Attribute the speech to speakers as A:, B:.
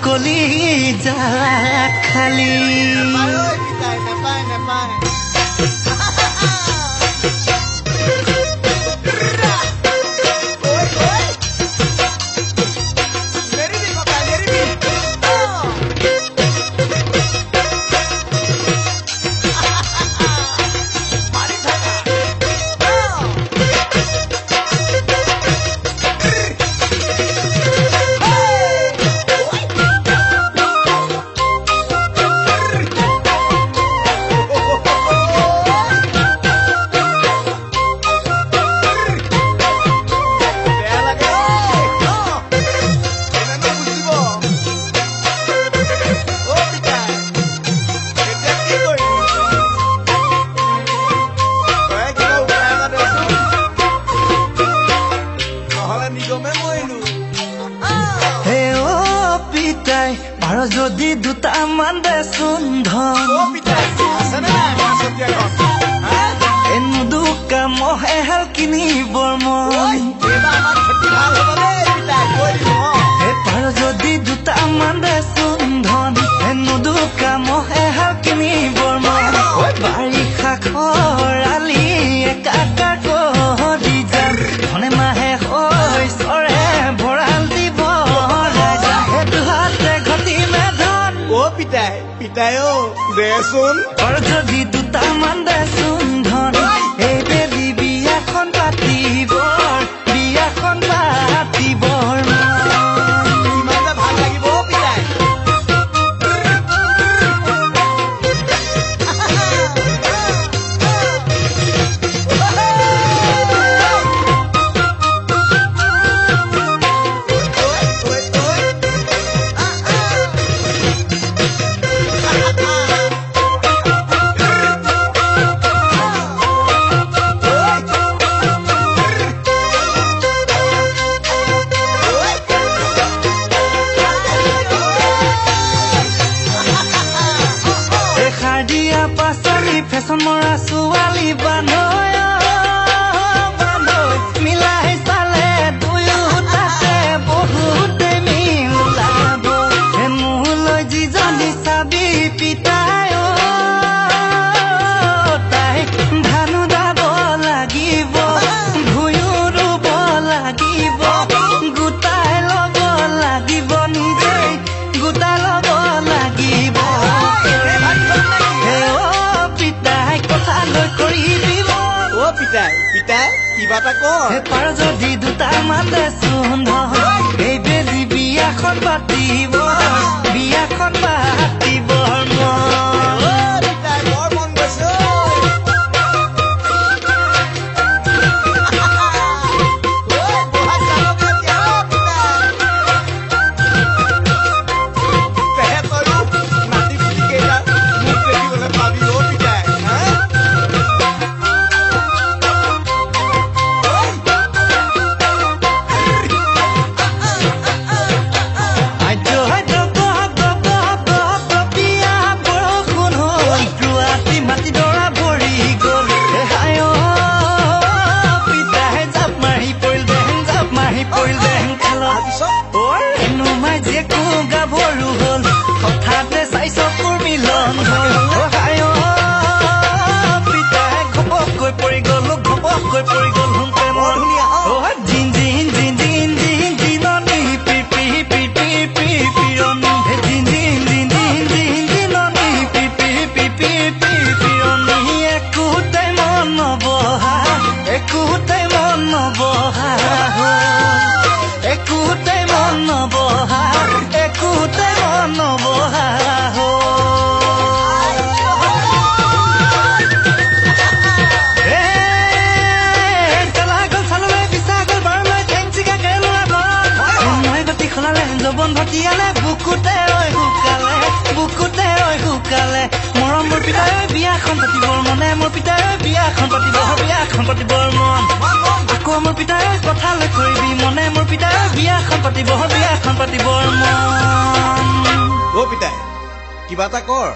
A: কলি যা খালি আৰু যদি দুটামান দেচোন ধন এনো দুকামহে হাল কিনিবৰ মন আৰু যদি দুটামান দেচোন ধন এনো দুকামহে হাল কিনিবৰ মন বাৰিষা খৰালি একাকাৰ কৰি যাম ধনে মাহে হৈ চৰে ভঁৰাল দিব
B: পিতাই দেচোন
A: আৰু যদি দুটামান দেচোন ধন এই বেলি বিয়াখন পাতিবৰ
B: ইমান ভাল লাগিব পিতাই
A: ফেশ্বন মৰা ছোৱালী বানৈ মিলাই চালে দুয়োটাতে বহুতে মিল ওলাব মোলৈ যিজনী চাবি পিতাই তাই ধানো দাব লাগিব ভুঁয়ো ৰুব লাগিব গোটাই ল'ব লাগিব নিজেই গোটাই ল'ব লাগিব
B: পিতাই কিবা এটা কৰ
A: পাৰ যদি দুটামান দেচোন এই বেলি বিয়াখন পাতিবৰ
B: মন গৈছে গাভৰু হল হঠাতে চাই চকুৰ মিলন পিতাই ঘপককৈ পৰি গল জিন জিন জিন জিন জিন জিননি পিপি পিপি পিপিৰণি জিন জিন জিন জিন জিন জিননি পিপি পিপি পিপিৰণি একোটাই মন নবহা একোটাই মন নবহা জবন ভটিয়ালে বুকুতে শুকালে মৰম মোৰ পিতাই বিয়াখন পাতিবৰ মনে মোৰ পিতাই বিয়াখন পাতিবৰ মন আকৌ মোৰ পিতাই কথালৈ কৰিবি মনে মোৰ পিতাই বিয়াখন পাতিবৰ মন পিতাই কিবা এটা কৰ